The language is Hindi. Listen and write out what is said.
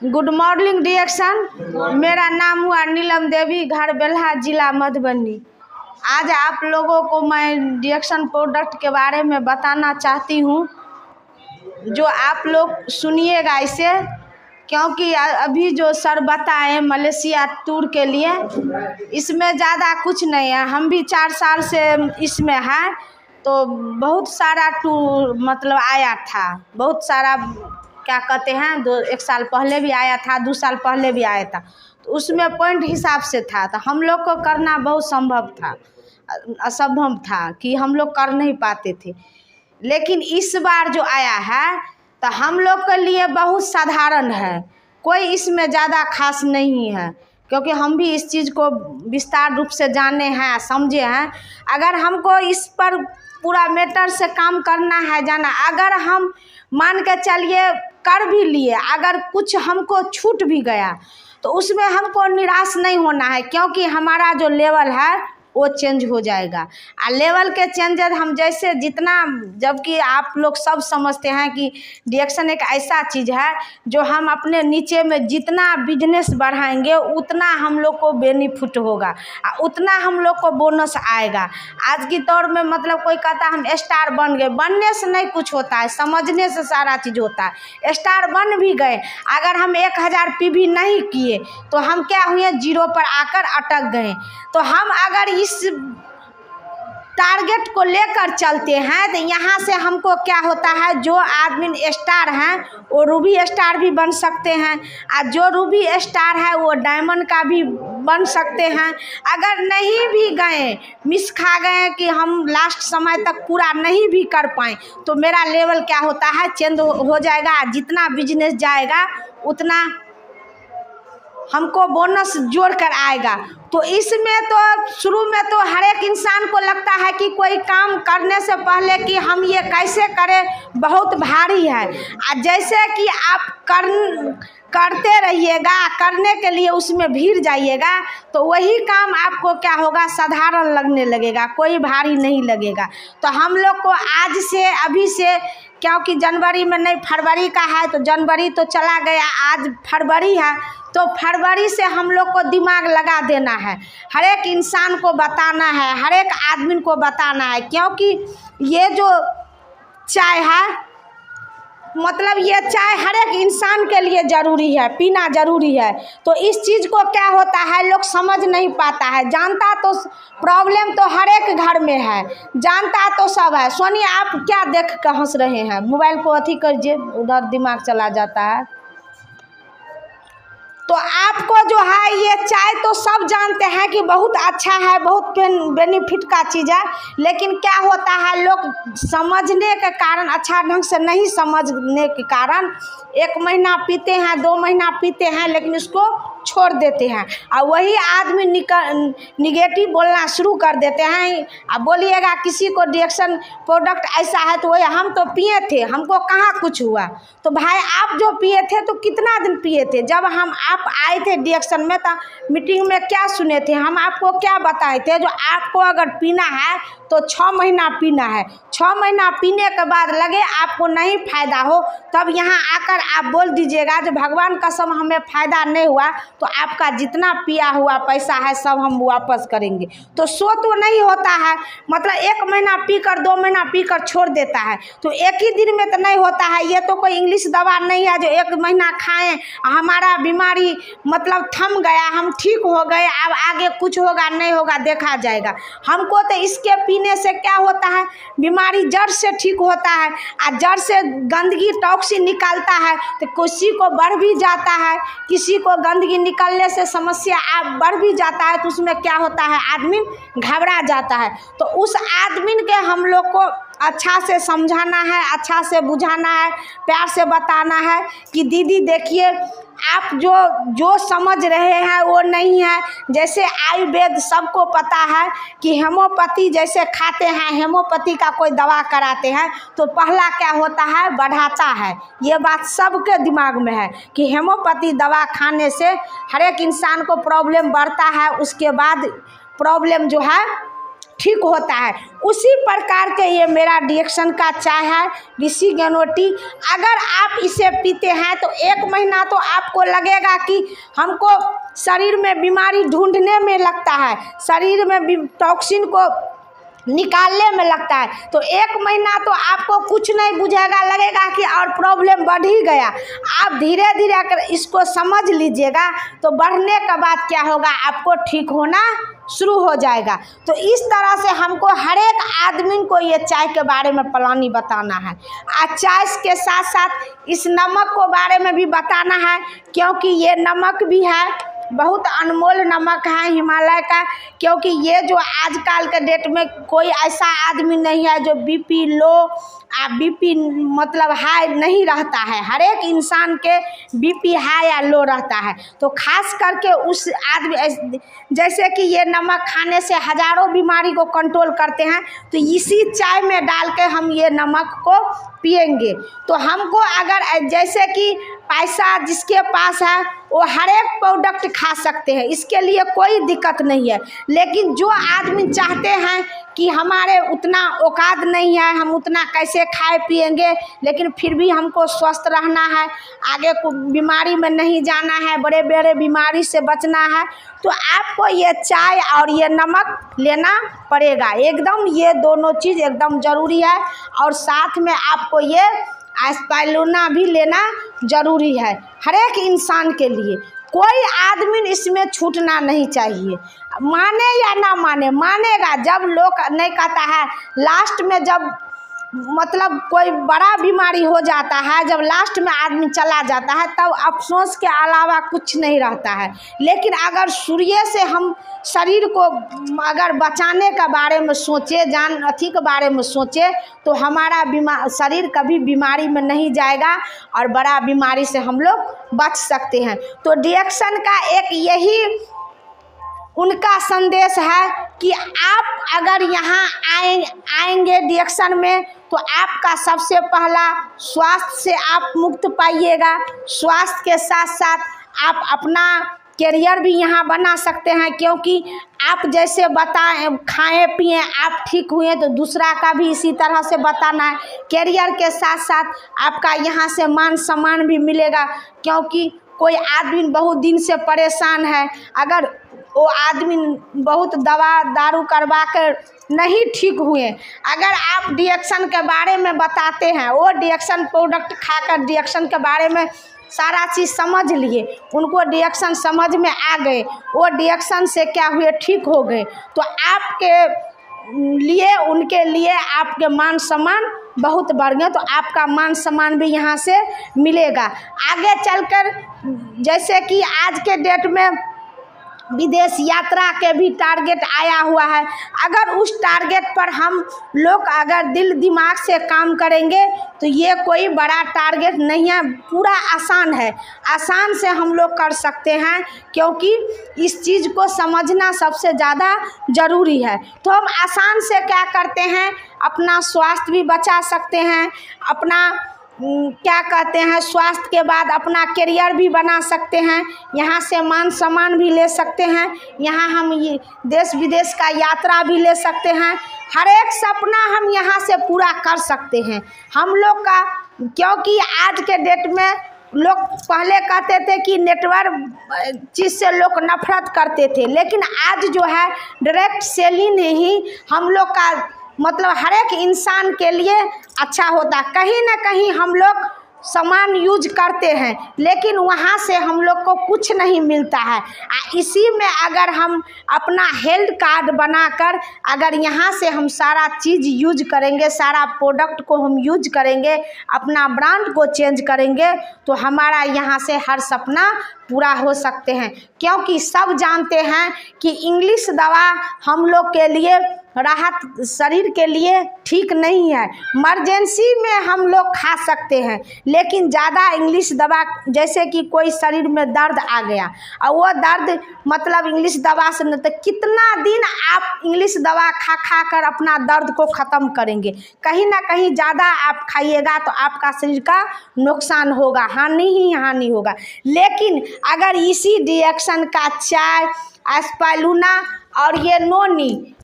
Good morning डिएक्शन। मेरा नाम हुआ नीलम देवी, घर बेल्हा, जिला मधुबनी। आज आप लोगों को मैं डिएक्शन प्रोडक्ट के बारे में बताना चाहती हूँ, जो आप लोग सुनिएगा इसे, क्योंकि अभी जो सर बताए मलेशिया टूर के लिए, इसमें ज़्यादा कुछ नहीं है। हम भी 4 साल से इसमें हैं, तो बहुत सारा टूर मतलब आया था, बहुत सारा क्या कहते हैं, 1 साल पहले भी आया था, 2 साल पहले भी आया था। तो उसमें पॉइंट हिसाब से था, तो हम लोग को करना बहुत संभव था, असंभव था कि हम लोग कर नहीं पाते थे। लेकिन इस बार जो आया है तो हम लोग के लिए बहुत साधारण है, कोई इसमें ज़्यादा खास नहीं है, क्योंकि हम भी इस चीज़ को विस्तार रूप से जाने हैं, समझे हैं। अगर हमको इस पर पूरा मैटर से काम करना है, जाना, अगर हम मान के चलिए कर भी लिए, अगर कुछ हमको छूट भी गया तो उसमें हमको निराश नहीं होना है, क्योंकि हमारा जो लेवल है वो चेंज हो जाएगा। लेवल के चेंजेस हम जैसे जितना, जबकि आप लोग सब समझते हैं कि डिएक्शन एक ऐसा चीज़ है जो हम अपने नीचे में जितना बिजनेस बढ़ाएंगे उतना हम लोग को बेनिफिट होगा, उतना हम लोग को बोनस आएगा। आज की दौर में मतलब कोई कहता हम स्टार बन गए, बनने से नहीं कुछ होता है, समझने से सारा चीज़ होता है। स्टार बन भी गए, अगर हम 1000 PV नहीं किए तो हम क्या हुए, 0 पर आकर अटक गए। तो हम अगर इस टारगेट को लेकर चलते हैं तो यहाँ से हमको क्या होता है, जो आदमी स्टार हैं वो रूबी स्टार भी बन सकते हैं, और जो रूबी स्टार है वो डायमंड का भी बन सकते हैं। अगर नहीं भी गए, मिस खा गए कि हम लास्ट समय तक पूरा नहीं भी कर पाए, तो मेरा लेवल क्या होता है, चेंज हो जाएगा। जितना बिजनेस जाएगा उतना हमको बोनस जोड़ कर आएगा। तो इसमें तो शुरू में तो हर एक इंसान को लगता है कि कोई काम करने से पहले कि हम ये कैसे करें, बहुत भारी है। जैसे कि आप करते रहिएगा, करने के लिए उसमें भीड़ जाइएगा, तो वही काम आपको क्या होगा, साधारण लगने लगेगा, कोई भारी नहीं लगेगा। तो हम लोग को आज से, अभी से, क्योंकि जनवरी में नहीं, फरवरी का है, तो जनवरी तो चला गया, आज फरवरी है, तो फरवरी से हम लोग को दिमाग लगा देना है, हर एक इंसान को बताना है, हर एक आदमी को बताना है। क्योंकि ये जो चाय है, मतलब ये चाय हर एक इंसान के लिए ज़रूरी है, पीना ज़रूरी है। तो इस चीज़ को क्या होता है, लोग समझ नहीं पाता है। जानता तो प्रॉब्लम तो हर एक घर में है, जानता तो सब है। सोनी, आप क्या देख कर हंस रहे हैं? मोबाइल को अथी करिए, उधर दिमाग चला जाता है। तो आपको जो है ये चाय तो सब जानते हैं कि बहुत अच्छा है, बहुत बेनिफिट का चीज़ है, लेकिन क्या होता है, लोग समझने के कारण, अच्छा ढंग से नहीं समझने के कारण 1 महीना पीते हैं, 2 महीना पीते हैं, लेकिन उसको छोड़ देते हैं। और वही आदमी निगेटिव बोलना शुरू कर देते हैं। अब बोलिएगा किसी को डिएक्शन प्रोडक्ट ऐसा है, तो वही हम तो पिए थे, हमको कहाँ कुछ हुआ। तो भाई आप जो पिए थे तो कितना दिन पिए थे? जब आप आए थे डिएक्शन में, तो मीटिंग में क्या सुने थे, हम आपको क्या बताए थे, जो आपको अगर पीना है तो 6 महीना पीना है। 6 महीना पीने के बाद लगे आपको नहीं फायदा हो, तब यहाँ आकर आप बोल दीजिएगा जो भगवान कसम हमें फ़ायदा नहीं हुआ, तो आपका जितना पिया हुआ पैसा है सब हम वापस करेंगे। तो सो तो नहीं होता है, मतलब 1 महीना पीकर 2 महीना पीकर छोड़ देता है, तो एक ही दिन में तो नहीं होता है। ये तो कोई इंग्लिश दवा नहीं है जो 1 महीना खाएं हमारा बीमारी मतलब थम गया, हम ठीक हो गए, अब आगे कुछ होगा नहीं होगा देखा जाएगा। हमको तो इसके पीने से क्या होता है, बीमारी जड़ से ठीक होता है, और जड़ से गंदगी टॉक्सिन निकालता है। तो किसी को बढ़ भी जाता है, किसी को गंदगी निकलने से समस्या बढ़ भी जाता है, तो उसमें क्या होता है, आदमी घबरा जाता है। तो उस आदमी के हम लोग को अच्छा से समझाना है, अच्छा से बुझाना है, प्यार से बताना है कि दीदी देखिए, आप जो समझ रहे हैं वो नहीं है। जैसे आयुर्वेद सबको पता है कि हेमोपैथी जैसे खाते हैं, हेमोपैथी का कोई दवा कराते हैं तो पहला क्या होता है, बढ़ाता है। ये बात सबके दिमाग में है कि हेमोपैथी दवा खाने से हर एक इंसान को प्रॉब्लम बढ़ता है, उसके बाद प्रॉब्लम जो है ठीक होता है। उसी प्रकार के ये मेरा रिएक्शन का चाय है ऋषि ग्रीन टी। अगर आप इसे पीते हैं तो 1 महीना तो आपको लगेगा कि हमको शरीर में बीमारी ढूंढने में लगता है, शरीर में टॉक्सिन को निकालने में लगता है। तो 1 महीना तो आपको कुछ नहीं बुझेगा, लगेगा कि और प्रॉब्लम बढ़ ही गया। आप धीरे धीरे अगर इसको समझ लीजिएगा तो बढ़ने के बाद क्या होगा, आपको ठीक होना शुरू हो जाएगा। तो इस तरह से हमको हर एक आदमी को ये चाय के बारे में प्लानी बताना है। आज चाय के साथ साथ इस नमक को बारे में भी बताना है, क्योंकि ये नमक भी है बहुत अनमोल नमक है हिमालय का। क्योंकि ये जो आजकल के डेट में कोई ऐसा आदमी नहीं है जो बीपी लो बीपी मतलब हाई नहीं रहता है। हर एक इंसान के बीपी हाई या लो रहता है। तो खास करके उस आदमी, जैसे कि ये नमक खाने से हज़ारों बीमारी को कंट्रोल करते हैं, तो इसी चाय में डाल के हम ये नमक को पिएंगे। तो हमको अगर जैसे कि पैसा जिसके पास है वो हर एक प्रोडक्ट खा सकते हैं, इसके लिए कोई दिक्कत नहीं है। लेकिन जो आदमी चाहते हैं कि हमारे उतना औकात नहीं है, हम उतना कैसे खाए पिएंगे, लेकिन फिर भी हमको स्वस्थ रहना है, आगे को बीमारी में नहीं जाना है, बड़े बड़े बीमारी से बचना है, तो आपको ये चाय और ये नमक लेना पड़ेगा। एकदम ये दोनों चीज़ एकदम ज़रूरी है। और साथ में आपको ये स्पाइरुलिना भी लेना ज़रूरी है हर एक इंसान के लिए। कोई आदमी इसमें छूटना नहीं चाहिए, माने या ना माने, मानेगा जब लोग नहीं कहता है। लास्ट में जब मतलब कोई बड़ा बीमारी हो जाता है, जब लास्ट में आदमी चला जाता है, तब अफसोस के अलावा कुछ नहीं रहता है। लेकिन अगर शुरू से हम शरीर को अगर बचाने का बारे में सोचे, जान अथी के बारे में सोचे, तो हमारा शरीर कभी बीमारी में नहीं जाएगा और बड़ा बीमारी से हम लोग बच सकते हैं। तो रिएक्शन का एक यही उनका संदेश है कि आप अगर यहाँ आएंगे रिएक्शन में, तो आपका सबसे पहला स्वास्थ्य से आप मुक्त पाइएगा। स्वास्थ्य के साथ साथ आप अपना कैरियर भी यहाँ बना सकते हैं, क्योंकि आप जैसे बताएं खाएं पिएं आप ठीक हुए, तो दूसरा का भी इसी तरह से बताना है। कैरियर के साथ साथ आपका यहाँ से मान सम्मान भी मिलेगा, क्योंकि कोई आदमी बहुत दिन से परेशान है, अगर वो आदमी बहुत दवा दारू करवा कर नहीं ठीक हुए, अगर आप रिएक्शन के बारे में बताते हैं, वो रिएक्शन प्रोडक्ट खाकर रिएक्शन के बारे में सारा चीज़ समझ लिए, उनको रिएक्शन समझ में आ गए, वो रिएक्शन से क्या हुए ठीक हो गए, तो आपके लिए उनके लिए आपके मान सम्मान बहुत बढ़ गए। तो आपका मान सम्मान भी यहाँ से मिलेगा। आगे चलकर जैसे कि आज के डेट में विदेश यात्रा के भी टारगेट आया हुआ है, अगर उस टारगेट पर हम लोग अगर दिल दिमाग से काम करेंगे तो ये कोई बड़ा टारगेट नहीं है, पूरा आसान है, आसान से हम लोग कर सकते हैं, क्योंकि इस चीज़ को समझना सबसे ज़्यादा ज़रूरी है। तो हम आसान से क्या करते हैं, अपना स्वास्थ्य भी बचा सकते हैं, अपना क्या कहते हैं स्वास्थ्य के बाद अपना करियर भी बना सकते हैं, यहाँ से मान सम्मान भी ले सकते हैं, यहाँ हम ये देश विदेश का यात्रा भी ले सकते हैं, हर एक सपना हम यहाँ से पूरा कर सकते हैं हम लोग का। क्योंकि आज के डेट में लोग पहले कहते थे कि नेटवर्क चीज़ से लोग नफरत करते थे, लेकिन आज जो है डायरेक्ट सेलिंग ही हम लोग का मतलब हर एक इंसान के लिए अच्छा होता। कहीं ना कहीं हम लोग सामान यूज करते हैं, लेकिन वहाँ से हम लोग को कुछ नहीं मिलता है। इसी में अगर हम अपना हेल्थ कार्ड बनाकर अगर यहाँ से हम सारा चीज़ यूज करेंगे, सारा प्रोडक्ट को हम यूज करेंगे, अपना ब्रांड को चेंज करेंगे, तो हमारा यहाँ से हर सपना पूरा हो सकते हैं। क्योंकि सब जानते हैं कि इंग्लिश दवा हम लोग के लिए राहत शरीर के लिए ठीक नहीं है, इमरजेंसी में हम लोग खा सकते हैं, लेकिन ज़्यादा इंग्लिश दवा जैसे कि कोई शरीर में दर्द आ गया और वो दर्द मतलब इंग्लिश दवा से न, तो कितना दिन आप इंग्लिश दवा खा खा कर अपना दर्द को ख़त्म करेंगे। कहीं ना कहीं ज़्यादा आप खाइएगा तो आपका शरीर का नुकसान होगा, हानि ही हानि होगा। लेकिन अगर इसी रिएक्शन का चाय, स्पाइरुलिना और ये नोनी